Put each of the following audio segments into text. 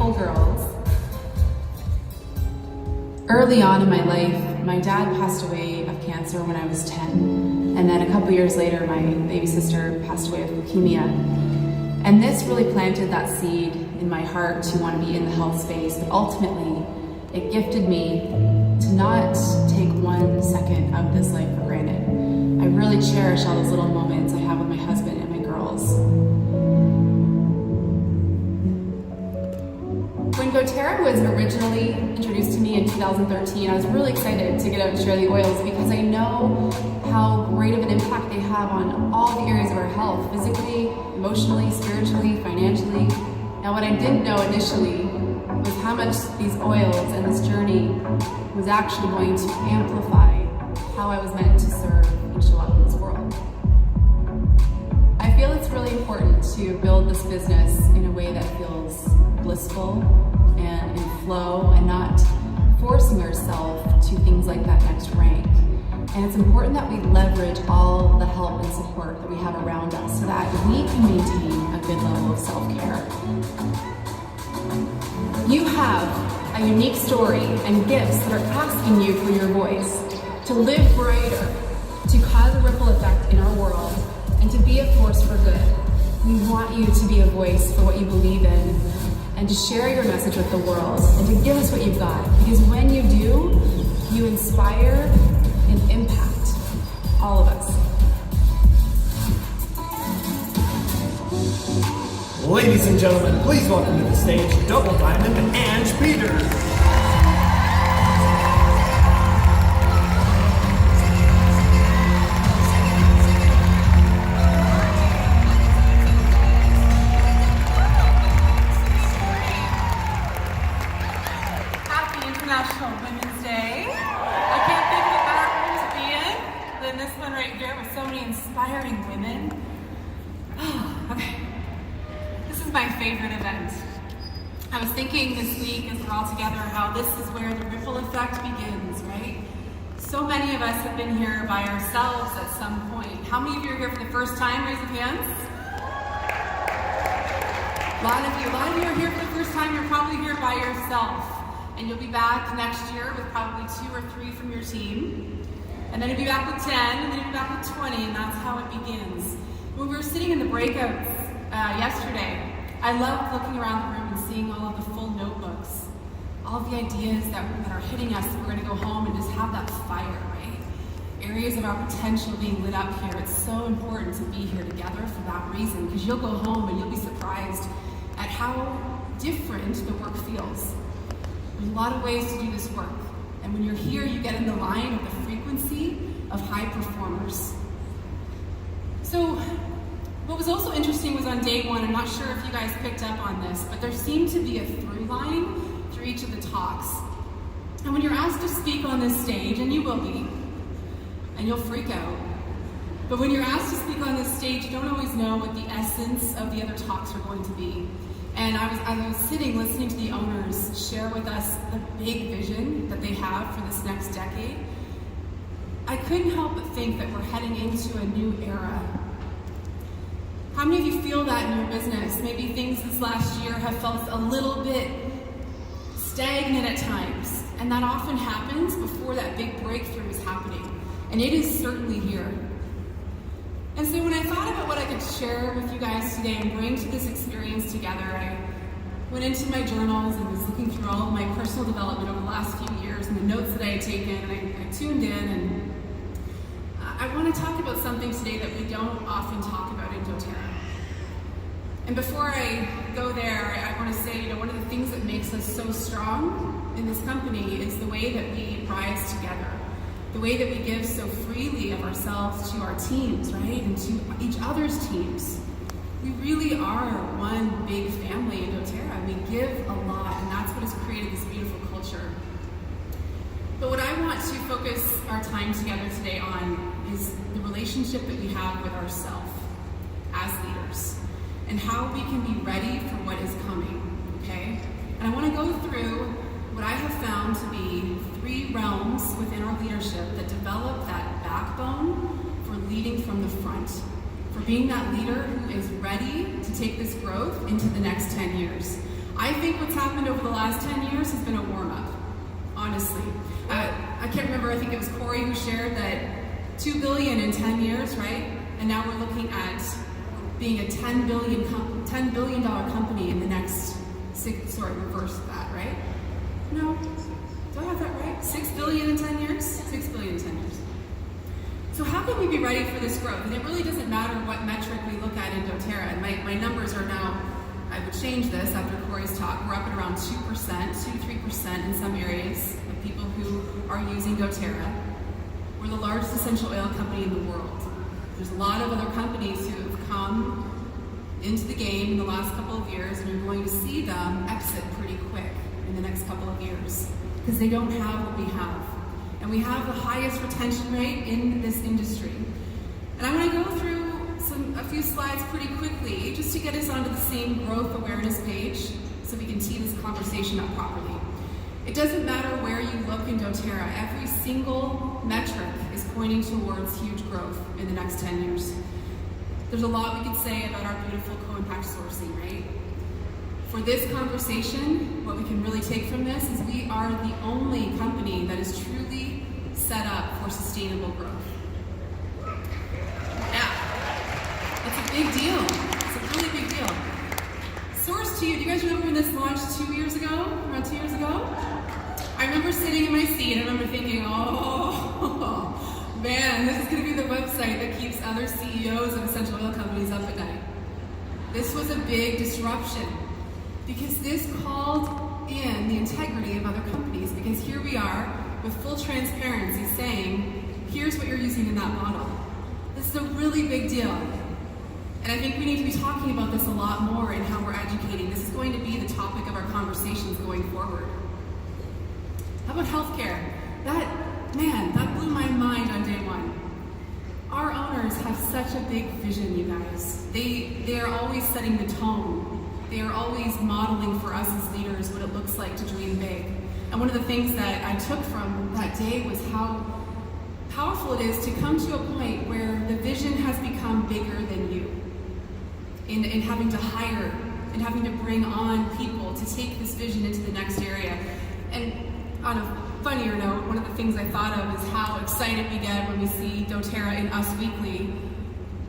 beautiful girls. Early on in my life, my dad passed away of cancer when I was 10. And then a couple years later, my baby sister passed away of leukemia. And this really planted that seed in my heart to want to be in the health space, but ultimately, it gifted me to not take 1 second of this life for granted. I really cherish all those little moments I have with my husband and my girls. When doTERRA was originally introduced to me in 2013, I was really excited to get out and share the oils because I know how great of an impact they have on all the areas of our health, physically, emotionally, spiritually, financially. Now, what I didn't know initially was how much these oils and this journey was actually going to amplify how I was meant to serve and show up in this world. I feel it's really important to build this business in a way that feels blissful and in flow and not forcing ourselves to things like that next rank. And it's important that we leverage all the help and support that we have around us so that we can maintain a good level of self-care. You have a unique story and gifts that are asking you for your voice, to live brighter, to cause a ripple effect in our world, and to be a force for good. We want you to be a voice for what you believe in, and to share your message with the world, and to give us what you've got. Because when you do, you inspire and impact all of us. Ladies and gentlemen, please welcome to the stage Double Diamond Ange Peters. Happy International Women's Day. I can't think of a better room to be in than this one right here with so many inspiring women. Okay. This is my favorite event. I was thinking this week as we're all together how this is where the ripple effect begins, right? So many of us have been here by ourselves at some point. How many of you are here for the first time? Raise your hands. A lot of you are here for the first time. You're probably here by yourself. And you'll be back next year with probably 2 or 3 from your team. And then you'll be back with 10, and then you'll be back with 20, and that's how it begins. When we were sitting in the breakouts yesterday, I loved looking around the room and seeing all of the full notebooks, all of the ideas that are hitting us. We're gonna go home and just have that fire, right? Areas of our potential being lit up here. It's so important to be here together for that reason, because you'll go home and you'll be surprised at how different the work feels. There's a lot of ways to do this work. And when you're here, you get in the line of the frequency of high performers. So, what was also interesting was on day one, I'm not sure if you guys picked up on this, but there seemed to be a through line through each of the talks. And when you're asked to speak on this stage, and you will be, and you'll freak out, but when you're asked to speak on this stage, you don't always know what the essence of the other talks are going to be. And as I was sitting listening to the owners share with us the big vision that they have for this next decade, I couldn't help but think that we're heading into a new era. How many of you feel that in your business? Maybe things this last year have felt a little bit stagnant at times, and that often happens before that big breakthrough is happening, and it is certainly here. And so when I thought about what I could share with you guys today and bring to this experience together, I went into my journals and was looking through all of my personal development over the last few years and the notes that I had taken, and I tuned in, and I want to talk about something today that we don't often talk about in doTERRA. And before I go there, I want to say, one of the things that makes us so strong in this company is the way that we rise together. The way that we give so freely of ourselves to our teams, right? And to each other's teams. We really are one big family in doTERRA. We give a lot, and that's what has created this beautiful culture. But what I want to focus our time together today on is the relationship that we have with ourselves as leaders, and how we can be ready for what is coming, okay? And I want to go through what I have found to be 3 realms within our leadership that develop that backbone for leading from the front, for being that leader who is ready to take this growth into the next 10 years. I think what's happened over the last 10 years has been a warm-up, honestly. I can't remember, I think it was Corey who shared that $2 billion in 10 years, right? And now we're looking at being a $10 billion company in the next reverse that, right? No, do I have that right? $6 billion in 10 years? $6 billion in 10 years. So how can we be ready for this growth? And it really doesn't matter what metric we look at in doTERRA. And my numbers are now, I would change this after Corey's talk. We're up at around 2%, 2 to 3% in some areas of people who are using doTERRA. We're the largest essential oil company in the world. There's a lot of other companies who have come into the game in the last couple of years, and you're going to see them exit pretty quick in the next couple of years because they don't have what we have. And we have the highest retention rate in this industry. And I want to go through a few slides pretty quickly just to get us onto the same growth awareness page so we can tee this conversation up properly. It doesn't matter where you look in doTERRA, every single metric is pointing towards huge growth in the next 10 years. There's a lot we could say about our beautiful co-impact sourcing, right? For this conversation, what we can really take from this is we are the only company that is truly set up for sustainable growth. Yeah, that's a big deal. It's a really big deal. Source to you, do you guys remember when this launched 2 years ago? Around 2 years ago? I remember sitting in my seat, I remember thinking, oh, man, this is going to be the website that keeps other CEOs of essential oil companies up at night. This was a big disruption because this called in the integrity of other companies, because here we are with full transparency saying, here's what you're using in that model. This is a really big deal. And I think we need to be talking about this a lot more in how we're educating. This is going to be the topic of our conversations going forward. How about healthcare? That blew my mind on day one. Our owners have such a big vision, you guys. They are always setting the tone. They are always modeling for us as leaders what it looks like to dream big. And one of the things that I took from that day was how powerful it is to come to a point where the vision has become bigger than you. In having to hire and having to bring on people to take this vision into the next area. And on a funnier note, one of the things I thought of is how excited we get when we see doTERRA in Us Weekly,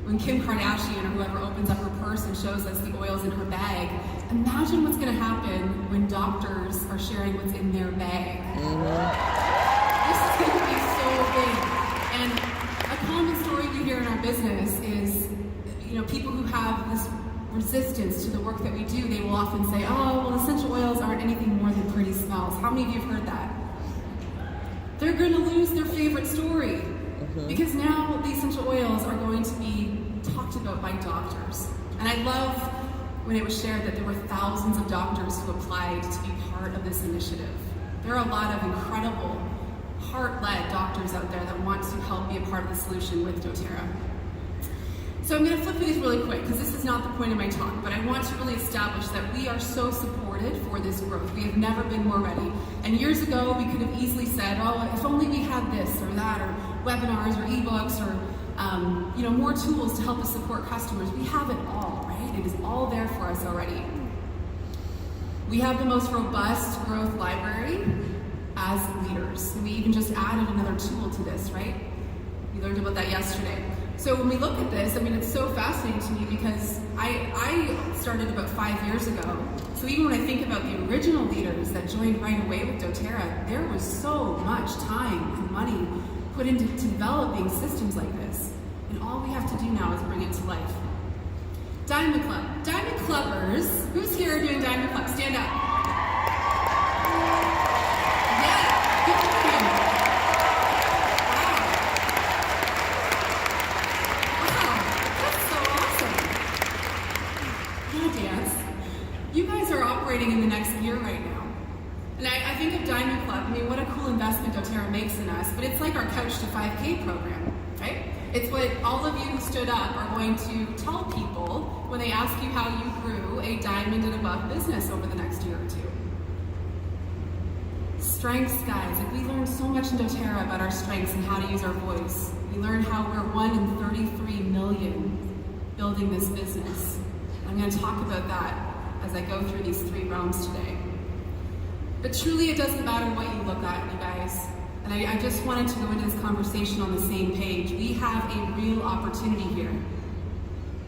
when Kim Kardashian or whoever opens up her purse and shows us the oils in her bag. Imagine what's going to happen when doctors are sharing what's in their bag. This is going to be so big. And a common story we hear in our business is, people who have this resistance to the work that we do, they will often say, oh, well, essential oils aren't anything more than pretty smells. How many of you have heard that? They're going to lose their favorite story because now the essential oils are going to be talked about by doctors. And I love when it was shared that there were thousands of doctors who applied to be part of this initiative. There are a lot of incredible, heart-led doctors out there that want to help be a part of the solution with doTERRA. So I'm going to flip through these really quick because this is not the point of my talk, but I want to really establish that we are so supported for this growth. We have never been more ready. And years ago, we could have easily said, oh, if only we had this or that, or webinars or ebooks or more tools to help us support customers. We have it all, right? It is all there for us already. We have the most robust growth library as leaders. And we even just added another tool to this, right? We learned about that yesterday. So when we look at this, it's so fascinating to me because I started about 5 years ago. So even when I think about the original leaders that joined right away with doTERRA, there was so much time and money put into developing systems like this. And all we have to do now is bring it to life. Diamond Club. Diamond Clubbers. Who's here doing Diamond Club? Stand up. Yeah, good for you. You guys are operating in the next gear right now. And I think of Diamond Club, what a cool investment doTERRA makes in us, but it's like our Couch to 5K program, right? It's what all of you who stood up are going to tell people when they ask you how you grew a diamond and above business over the next year or two. Strengths, guys. We learned so much in doTERRA about our strengths and how to use our voice. We learned how we're 1 in 33 million building this business. I'm going to talk about that as as I go through these three realms today. But truly, it doesn't matter what you look at, you guys. And I just wanted to go into this conversation on the same page. We have a real opportunity here.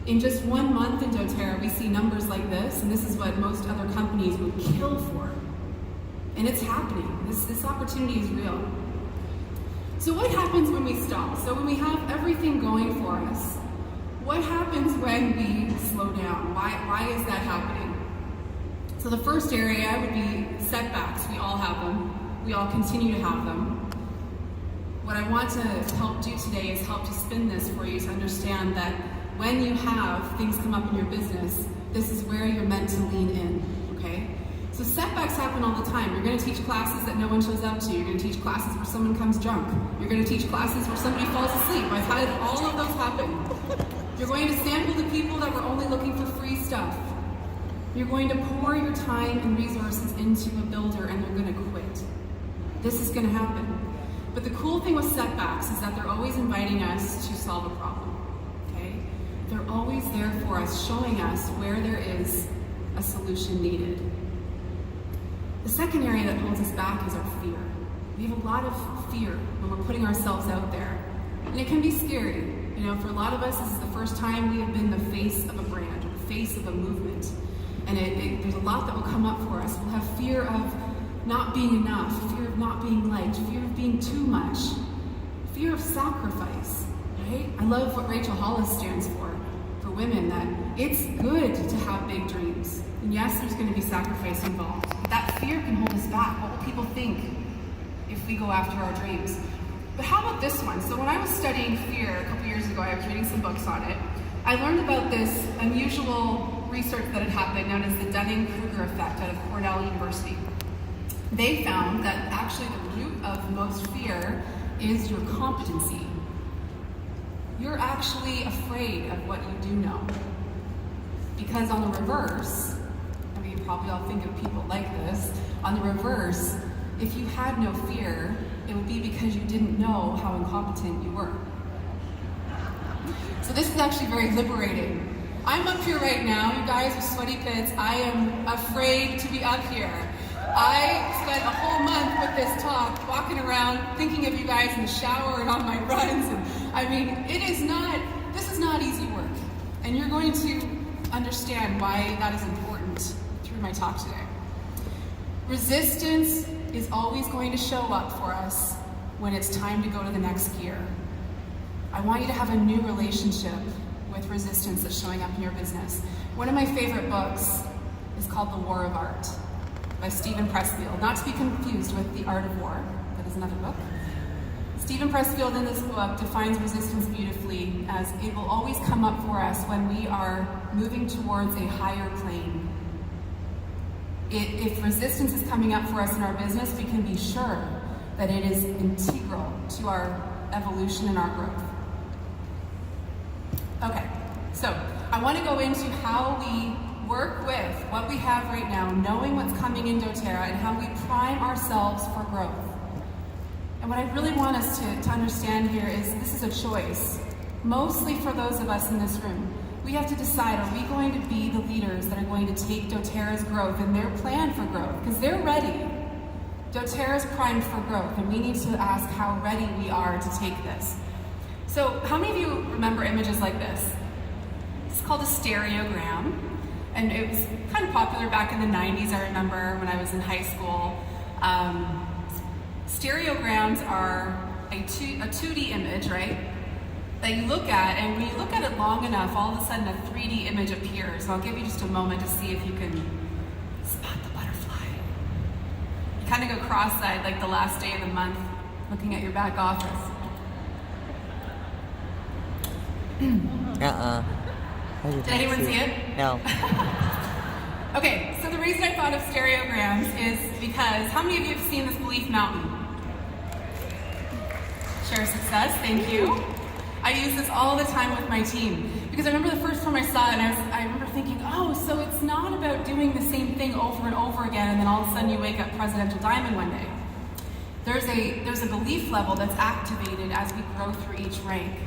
In just 1 month in doTERRA, we see numbers like this, and this is what most other companies would kill for. And it's happening. This opportunity is real. So what happens when we stop? So when we have everything going for us, what happens when we slow down? Why is that happening? So the first area would be setbacks. We all have them. We all continue to have them. What I want to help do today is help to spin this for you to understand that when you have things come up in your business, this is where you're meant to lean in, okay? So setbacks happen all the time. You're going to teach classes that no one shows up to. You're going to teach classes where someone comes drunk. You're going to teach classes where somebody falls asleep. I've had all of those happen. You're going to sample the people that were only looking for free stuff. You're going to pour your time and resources into a builder and they're going to quit. This is going to happen. But the cool thing with setbacks is that they're always inviting us to solve a problem, okay? They're always there for us, showing us where there is a solution needed. The second area that holds us back is our fear. We have a lot of fear when we're putting ourselves out there. And it can be scary. You know, for a lot of us, this is the first time we have been the face of a brand or the face of a movement. And there's a lot that will come up for us. We'll have fear of not being enough, fear of not being liked, fear of being too much, fear of sacrifice, right? I love what Rachel Hollis stands for women, that it's good to have big dreams. And yes, there's going to be sacrifice involved, but that fear can hold us back. What will people think if we go after our dreams? But how about this one? So when I was studying fear a couple years ago, I was reading some books on it. I learned about this unusual research that had happened known as the Dunning-Kruger effect out of Cornell University. They found that actually the root of most fear is your competency. You're actually afraid of what you do know. Because on the reverse, I mean, you probably all think of people like this, on the reverse, if you had no fear, it would be because you didn't know how incompetent you were. So this is actually very liberating. I'm up here right now, you guys with sweaty pits. I am afraid to be up here. I spent a whole month with this talk, walking around, thinking of you guys in the shower and on my runs. And I mean, this is not easy work. And you're going to understand why that is important through my talk today. Resistance is always going to show up for us when it's time to go to the next gear. I want you to have a new relationship with resistance that's showing up in your business. One of my favorite books is called The War of Art by Steven Pressfield, not to be confused with The Art of War. That is another book. Steven Pressfield in this book defines resistance beautifully as it will always come up for us when we are moving towards a higher plane. If resistance is coming up for us in our business, we can be sure that it is integral to our evolution and our growth. Okay, so I want to go into how we work with what we have right now, knowing what's coming in doTERRA, and how we prime ourselves for growth. And what I really want us to understand here is this is a choice, mostly for those of us in this room. We have to decide, are we going to be the leaders that are going to take doTERRA's growth and their plan for growth? Because they're ready. doTERRA's primed for growth, and we need to ask how ready we are to take this. So how many of you remember images like this? It's called a stereogram. And it was kind of popular back in the 90s, I remember when I was in high school. Stereograms are a 2D image, right? That you look at, and when you look at it long enough, all of a sudden a 3D image appears. So I'll give you just a moment to see if you can spot the butterfly. You kind of go cross-eyed like the last day of the month, looking at your back office. Did anyone see it? No. Okay, so the reason I thought of stereograms is because, how many of you have seen this Belief Mountain? Share success, thank you. I use this all the time with my team because I remember the first time I saw it and I remember thinking, oh, so it's not about doing the same thing over and over again and then all of a sudden you wake up Presidential Diamond one day. There's a belief level that's activated as we grow through each rank.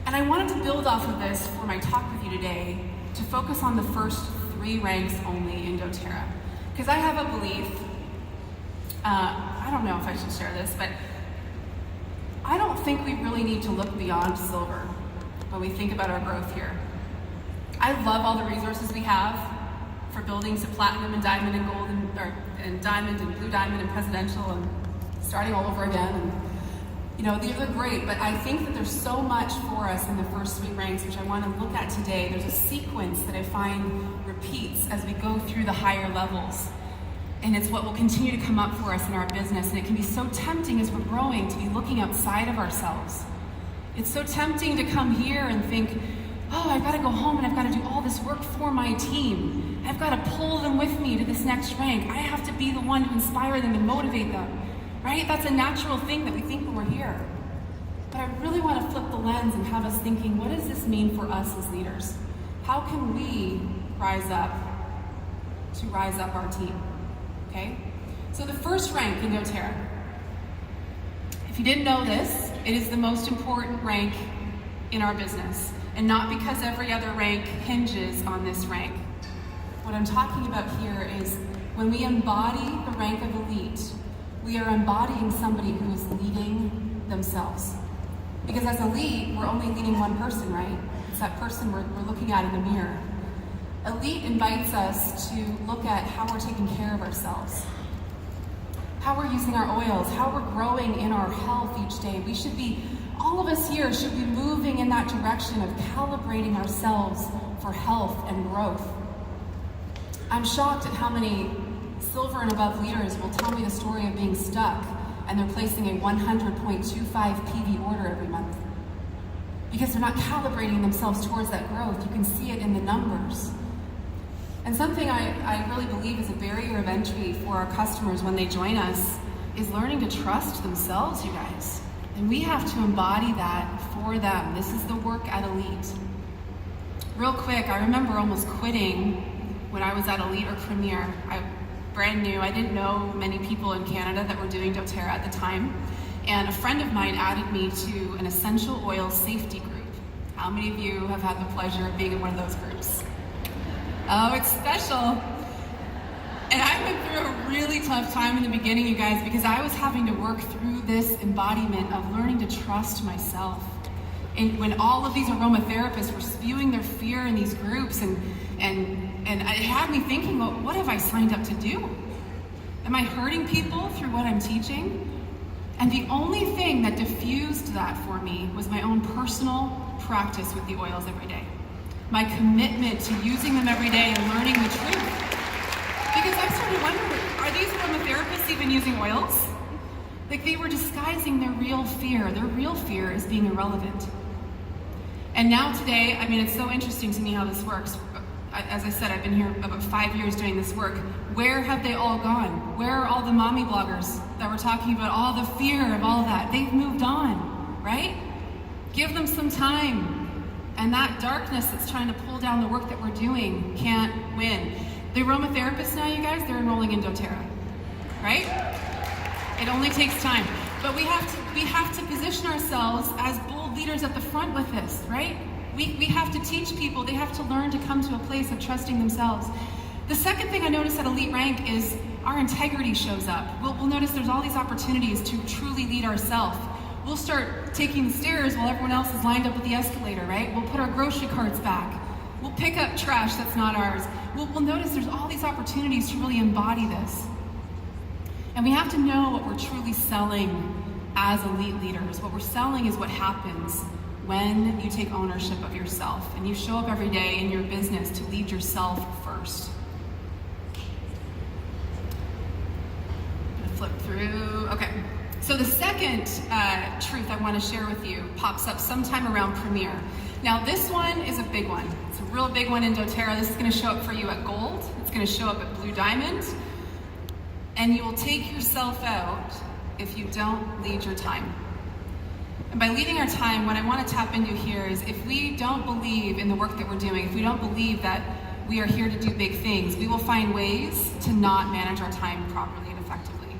And I wanted to build off of this for my talk with you today to focus on the first 3 ranks only in doTERRA. Because I have a belief, I don't know if I should share this, but I don't think we really need to look beyond silver when we think about our growth here. I love all the resources we have for building to platinum and diamond and gold and diamond and blue diamond and presidential and starting all over again. And, you know, these are great, but I think that there's so much for us in the first 3 ranks, which I want to look at today. There's a sequence that I find repeats as we go through the higher levels. And it's what will continue to come up for us in our business. And it can be so tempting as we're growing to be looking outside of ourselves. It's so tempting to come here and think, oh, I've got to go home and I've got to do all this work for my team. I've got to pull them with me to this next rank. I have to be the one to inspire them and motivate them, right? That's a natural thing that we think when we're here. But I really want to flip the lens and have us thinking, what does this mean for us as leaders? How can we rise up our team? Okay? So the first rank in doTERRA. If you didn't know this, it is the most important rank in our business. And not because every other rank hinges on this rank. What I'm talking about here is when we embody the rank of elite, we are embodying somebody who is leading themselves. Because as elite, we're only leading one person, right? It's that person we're looking at in the mirror. Elite invites us to look at how we're taking care of ourselves, how we're using our oils, how we're growing in our health each day. All of us here should be moving in that direction of calibrating ourselves for health and growth. I'm shocked at how many silver and above leaders will tell me the story of being stuck and they're placing a 100.25 PV order every month. Because they're not calibrating themselves towards that growth. You can see it in the numbers. And something I really believe is a barrier of entry for our customers when they join us is learning to trust themselves, you guys. And we have to embody that for them. This is the work at Elite. Real quick, I remember almost quitting when I was at Elite or Premier. Brand new, I didn't know many people in Canada that were doing doTERRA at the time. And a friend of mine added me to an essential oil safety group. How many of you have had the pleasure of being in one of those groups? Oh, it's special. And I went through a really tough time in the beginning, you guys, because I was having to work through this embodiment of learning to trust myself. And when all of these aromatherapists were spewing their fear in these groups, and it had me thinking, well, what have I signed up to do? Am I hurting people through what I'm teaching? And the only thing that diffused that for me was my own personal practice with the oils every day. My commitment to using them every day and learning the truth. Because I started wondering, are these aromatherapists even using oils? Like they were disguising their real fear. Their real fear is being irrelevant. And now today, I mean, it's so interesting to me how this works. As I said, I've been here about 5 years doing this work. Where have they all gone? Where are all the mommy bloggers that were talking about all the fear of all that? They've moved on, right? Give them some time. And that darkness that's trying to pull down the work that we're doing can't win. The aromatherapists now, you guys, they're enrolling in doTERRA, right? It only takes time. But we have to position ourselves as bold leaders at the front with this, right? We have to teach people, they have to learn to come to a place of trusting themselves. The second thing I notice at Elite Rank is our integrity shows up. We'll notice there's all these opportunities to truly lead ourselves. We'll start taking the stairs while everyone else is lined up with the escalator, right? We'll put our grocery carts back. We'll pick up trash that's not ours. We'll notice there's all these opportunities to really embody this. And we have to know what we're truly selling as elite leaders. What we're selling is what happens when you take ownership of yourself and you show up every day in your business to lead yourself first. I'm gonna flip through, okay. So the second truth I want to share with you pops up sometime around Premier. Now this one is a big one. It's a real big one in doTERRA. This is going to show up for you at Gold. It's going to show up at Blue Diamond. And you will take yourself out if you don't lead your time. And by leading our time, what I want to tap into here is if we don't believe in the work that we're doing, if we don't believe that we are here to do big things, we will find ways to not manage our time properly and effectively.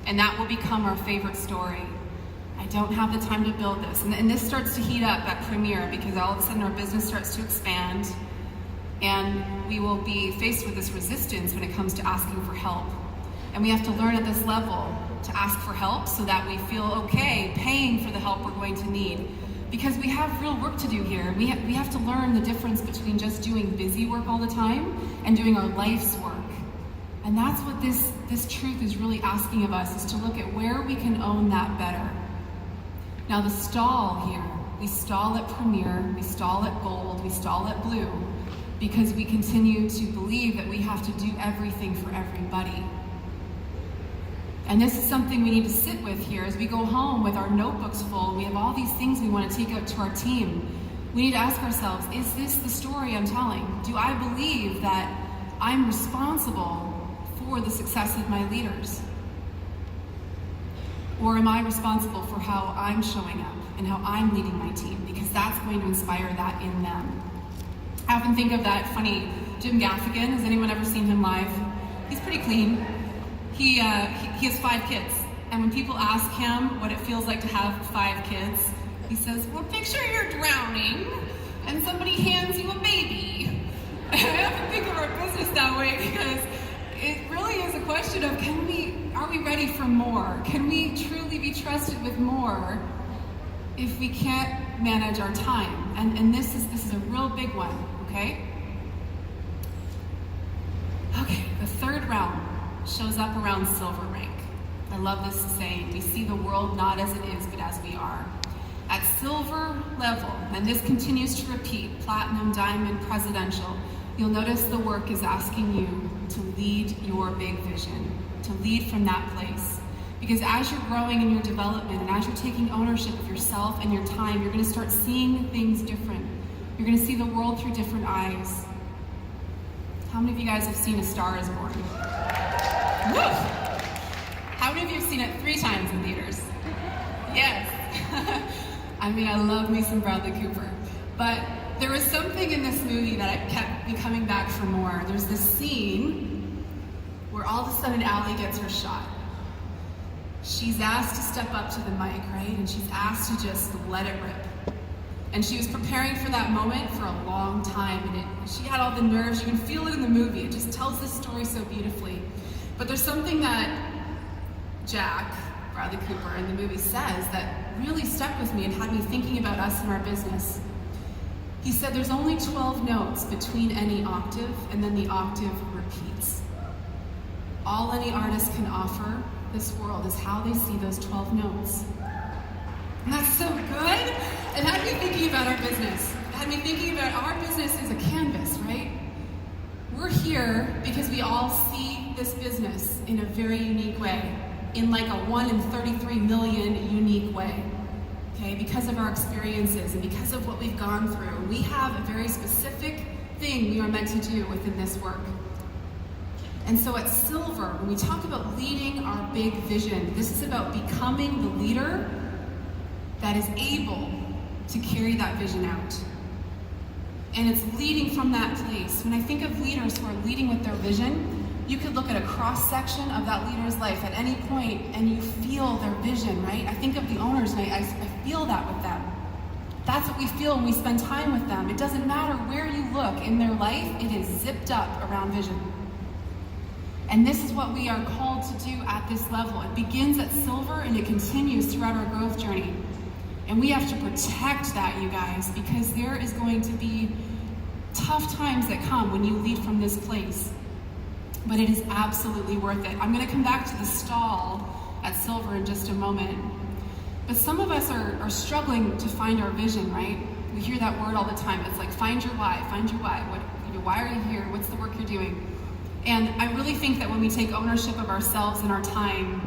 And that will become our favorite story. I don't have the time to build this. And this starts to heat up at Premier because all of a sudden our business starts to expand. And we will be faced with this resistance when it comes to asking for help. And we have to learn at this level to ask for help so that we feel okay paying for the help we're going to need. Because we have real work to do here. We have to learn the difference between just doing busy work all the time and doing our life's work. And that's what this truth is really asking of us, is to look at where we can own that better. Now the stall here, we stall at Premier, we stall at Gold, we stall at Blue, because we continue to believe that we have to do everything for everybody. And this is something we need to sit with here as we go home with our notebooks full. We have all these things we want to take out to our team. We need to ask ourselves, is this the story I'm telling? Do I believe that I'm responsible for the success of my leaders? Or am I responsible for how I'm showing up and how I'm leading my team? Because that's going to inspire that in them. I often think of that funny Jim Gaffigan. Has anyone ever seen him live? He's pretty clean. He has 5 kids, and when people ask him what it feels like to have 5 kids, he says, well, picture you're drowning and somebody hands you a baby. And I often think of our business that way, because it really is a question of, are we ready for more? Can we truly be trusted with more if we can't manage our time? And this is a real big one, okay? Okay, the third realm shows up around silver rank. I love this saying, we see the world not as it is, but as we are. At silver level, and this continues to repeat, platinum, diamond, presidential, you'll notice the work is asking you to lead your big vision, to lead from that place. Because as you're growing in your development and as you're taking ownership of yourself and your time, you're going to start seeing things different. You're going to see the world through different eyes. How many of you guys have seen A Star is Born? Woo! How many of you have seen it 3 times in theaters? Yes. I mean, I love me some Bradley Cooper. But there was something in this movie that I kept me coming back for more. There's this scene where all of a sudden Allie gets her shot. She's asked to step up to the mic, right? And she's asked to just let it rip. And she was preparing for that moment for a long time. And she had all the nerves. You can feel it in the movie. It just tells this story so beautifully. But there's something that Jack, Bradley Cooper, in the movie says that really stuck with me and had me thinking about us and our business. He said there's only 12 notes between any octave, and then the octave repeats. All any artist can offer this world is how they see those 12 notes. And that's so good. It had me thinking about our business. It had me thinking about our business as a canvas, right? We're here because we all see this business in a very unique way, in like a 1 in 33 million unique way. Okay, because of our experiences and because of what we've gone through, we have a very specific thing we are meant to do within this work. And so at Silver, when we talk about leading our big vision, this is about becoming the leader that is able to carry that vision out. And it's leading from that place. When I think of leaders who are leading with their vision, you could look at a cross-section of that leader's life at any point and you feel their vision, right? I think of the owners and I feel that with them. That's what we feel when we spend time with them. It doesn't matter where you look in their life, it is zipped up around vision. And this is what we are called to do at this level. It begins at Silver and it continues throughout our growth journey. And we have to protect that, you guys, because there is going to be tough times that come when you lead from this place. But it is absolutely worth it. I'm going to come back to the stall at Silver in just a moment. But some of us are struggling to find our vision, right? We hear that word all the time. It's like, find your why, find your why. Why are you here? What's the work you're doing? And I really think that when we take ownership of ourselves and our time,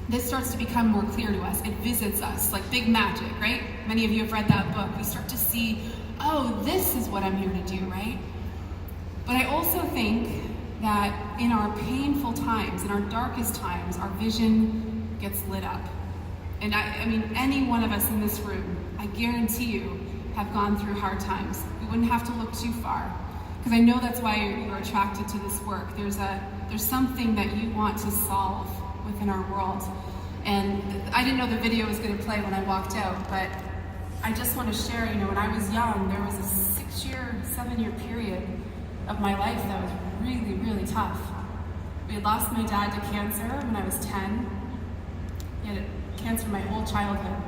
this starts to become more clear to us. It visits us like big magic, right? Many of you have read that book. We start to see, oh, this is what I'm here to do, right? But I also think that in our painful times, in our darkest times, our vision gets lit up. And I mean, any one of us in this room, I guarantee you, have gone through hard times. We wouldn't have to look too far. Because I know that's why you're attracted to this work. There's something that you want to solve within our world. And I didn't know the video was going to play when I walked out, but I just want to share, when I was young, there was a 7-year period of my life that was really, really tough. We had lost my dad to cancer when I was 10. He had cancer my whole childhood.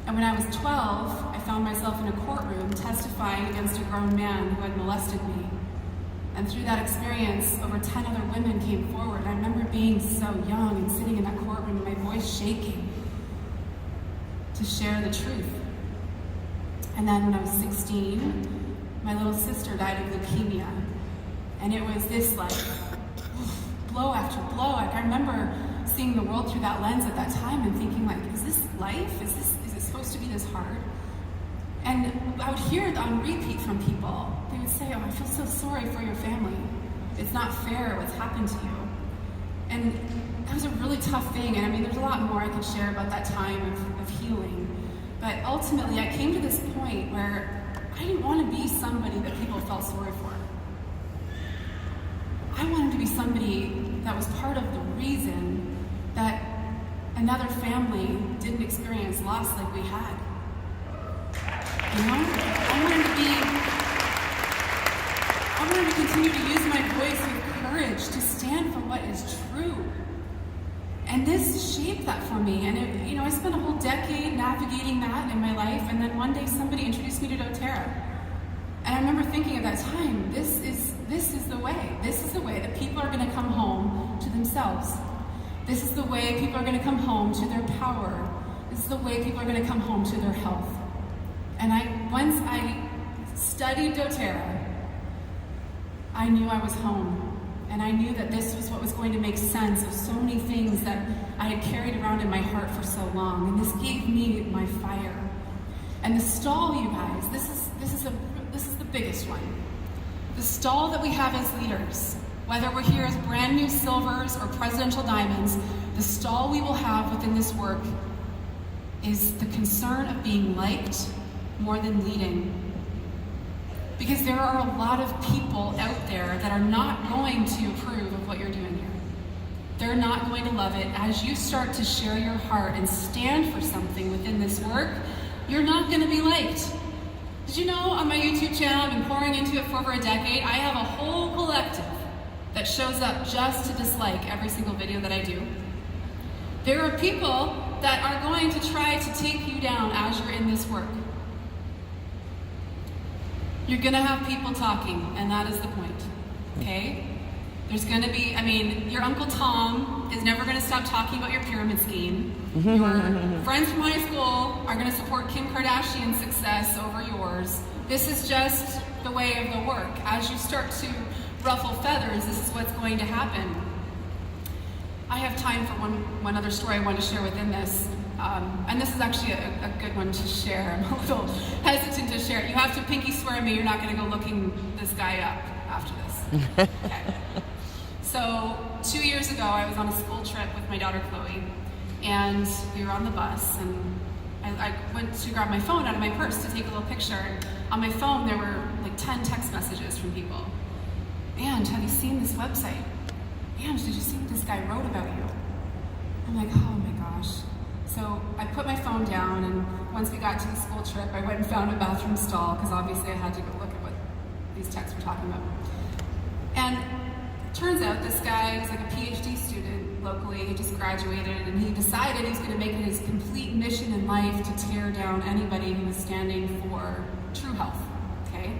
And when I was 12, I found myself in a courtroom testifying against a grown man who had molested me. And through that experience, over 10 other women came forward. I remember being so young and sitting in that courtroom and my voice shaking to share the truth. And then when I was 16, my little sister died of leukemia. And it was this like blow after blow. I remember seeing the world through that lens at that time and thinking like, is this life? Is it supposed to be this hard? And I would hear it on repeat from people. They would say, oh, I feel so sorry for your family. It's not fair what's happened to you. And that was a really tough thing. And I mean, there's a lot more I could share about that time of healing. But ultimately, I came to this point where I didn't want to be somebody that people felt sorry for. I wanted to be somebody that was part of the reason that another family didn't experience loss like we had. You know? I wanted to continue to use my voice with courage to stand for what is true. And this shaped that for me. And it, I spent a whole decade navigating that in my life, and then one day somebody introduced me to doTERRA. And I remember thinking at that time, this is the way. This is the way that people are going to come home to themselves. This is the way people are going to come home to their power. This is the way people are going to come home to their health. And once I studied doTERRA, I knew I was home. And I knew that this was what was going to make sense of so many things that I had carried around in my heart for so long. And this gave me my fire. And the stall, you guys, this is the biggest one. The stall that we have as leaders, whether we're here as brand new silvers or presidential diamonds, the stall we will have within this work is the concern of being liked more than leading. Because there are a lot of people out there that are not going to approve of what you're doing here. They're not going to love it. As you start to share your heart and stand for something within this work, you're not going to be liked. Did you know on my YouTube channel, I've been pouring into it for over a decade, I have a whole collective that shows up just to dislike every single video that I do. There are people that are going to try to take you down as you're in this work. You're gonna have people talking, and that is the point, okay? There's gonna be, your Uncle Tom is never gonna stop talking about your pyramid scheme. Your friends from high school are gonna support Kim Kardashian's success over yours. This is just the way of the work. As you start to ruffle feathers, this is what's going to happen. I have time for one other story I want to share within this. And this is actually a good one to share. I'm a little hesitant to share it. You have to pinky swear me you're not going to go looking this guy up after this. Okay. So 2 years ago, I was on a school trip with my daughter Chloe, and we were on the bus, and I went to grab my phone out of my purse to take a little picture. On my phone, there were like 10 text messages from people. Ange, have you seen this website? Ange, did you see what this guy wrote about you? I'm like, oh my gosh. So I put my phone down, and once we got to the school trip, I went and found a bathroom stall, because obviously I had to go look at what these texts were talking about. And it turns out this guy was like a PhD student locally. He just graduated, and he decided he was going to make it his complete mission in life to tear down anybody who was standing for true health, okay?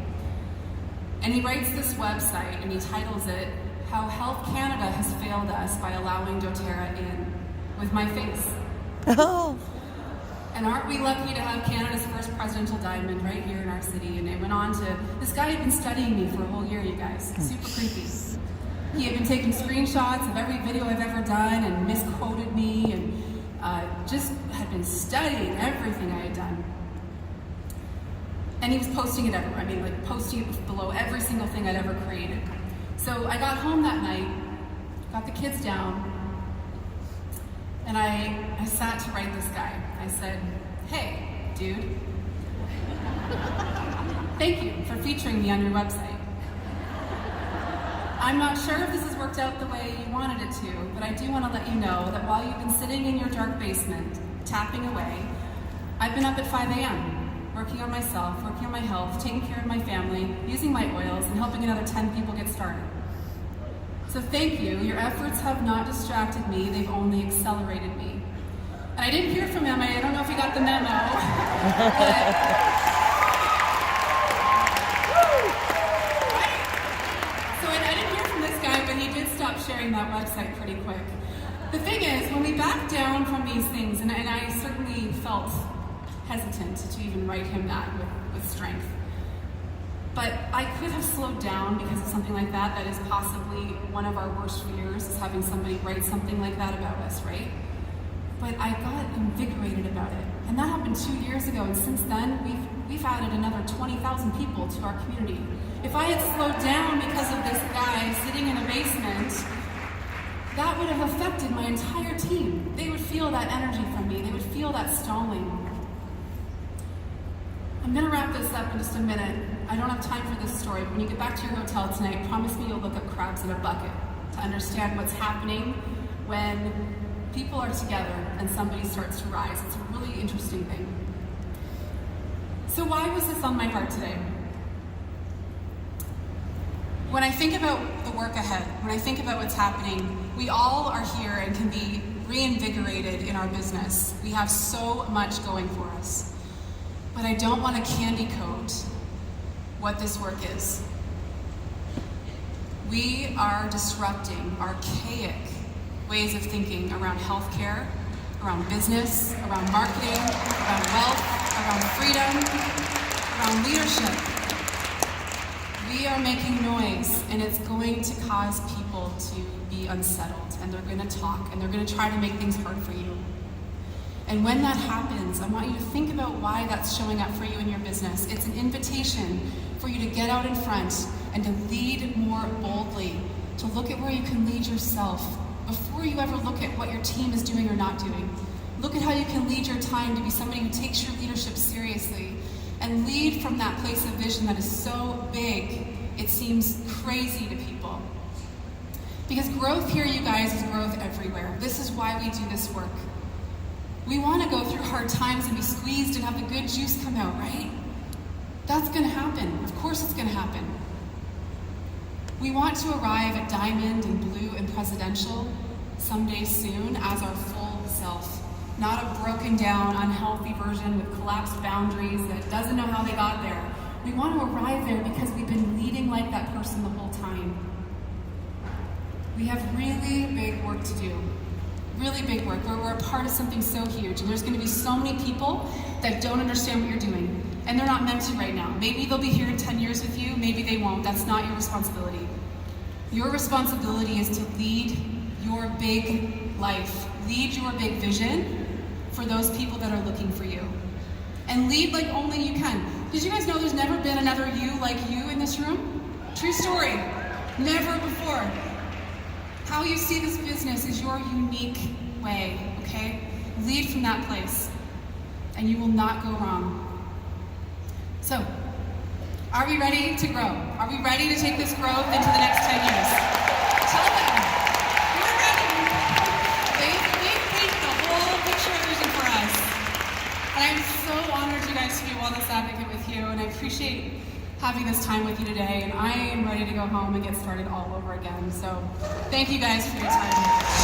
And he writes this website, and he titles it, How Health Canada Has Failed Us by Allowing doTERRA In, with my face. Oh. And aren't we lucky to have Canada's first presidential diamond right here in our city? And it went on to, this guy had been studying me for a whole year, you guys. Super creepy. He had been taking screenshots of every video I've ever done and misquoted me, and just had been studying everything I had done. And he was posting it everywhere. Posting it below every single thing I'd ever created. So I got home that night, got the kids down, and I sat to write this guy. I said, hey, dude, thank you for featuring me on your website. I'm not sure if this has worked out the way you wanted it to, but I do want to let you know that while you've been sitting in your dark basement, tapping away, I've been up at 5 a.m. working on myself, working on my health, taking care of my family, using my oils, and helping another 10 people get started. So thank you. Your efforts have not distracted me, they've only accelerated me. And I didn't hear from him. I don't know if he got the memo. So I didn't hear from this guy, but he did stop sharing that website pretty quick. The thing is, when we back down from these things, and I certainly felt hesitant to even write him that with strength, but I could have slowed down because of something like that. That is possibly one of our worst fears, is having somebody write something like that about us, right? But I got invigorated about it. And that happened 2 years ago, and since then, we've added another 20,000 people to our community. If I had slowed down because of this guy sitting in a basement, that would have affected my entire team. They would feel that energy from me. They would feel that stalling. I'm gonna wrap this up in just a minute. I don't have time for this story. When you get back to your hotel tonight, promise me you'll look up crabs in a bucket to understand what's happening when people are together and somebody starts to rise. It's a really interesting thing. So why was this on my heart today? When I think about the work ahead, when I think about what's happening, we all are here and can be reinvigorated in our business. We have so much going for us. But I don't want to candy coat what this work is. We are disrupting archaic ways of thinking around healthcare, around business, around marketing, around wealth, around freedom, around leadership. We are making noise, and it's going to cause people to be unsettled, and they're going to talk, and they're going to try to make things hard for you. And when that happens, I want you to think about why that's showing up for you in your business. It's an invitation for you to get out in front and to lead more boldly, to look at where you can lead yourself before you ever look at what your team is doing or not doing. Look at how you can lead your time to be somebody who takes your leadership seriously and lead from that place of vision that is so big, it seems crazy to people. Because growth here, you guys, is growth everywhere. This is why we do this work. We want to go through hard times and be squeezed and have the good juice come out, right? That's going to happen. Of course it's going to happen. We want to arrive at Diamond and Blue and Presidential someday soon as our full self, not a broken down, unhealthy version with collapsed boundaries that doesn't know how they got there. We want to arrive there because we've been leading like that person the whole time. We have really big work to do. Really big work, where we're a part of something so huge, and there's going to be so many people that don't understand what you're doing, and they're not meant to right now. Maybe they'll be here in 10 years with you, maybe they won't. That's not your responsibility. Your responsibility is to lead your big life, lead your big vision for those people that are looking for you, and lead like only you can. Did you guys know there's never been another you like you in this room? True story. Never before. How you see this business is your unique way, okay? Lead from that place, and you will not go wrong. So, are we ready to grow? Are we ready to take this growth into the next 10 years? Tell them. We're ready. They've painted a whole picture of vision for us. And I'm so honored, you guys, to be a wellness advocate with you, and I appreciate having this time with you today, and I am ready to go home and get started all over again. So thank you guys for your time.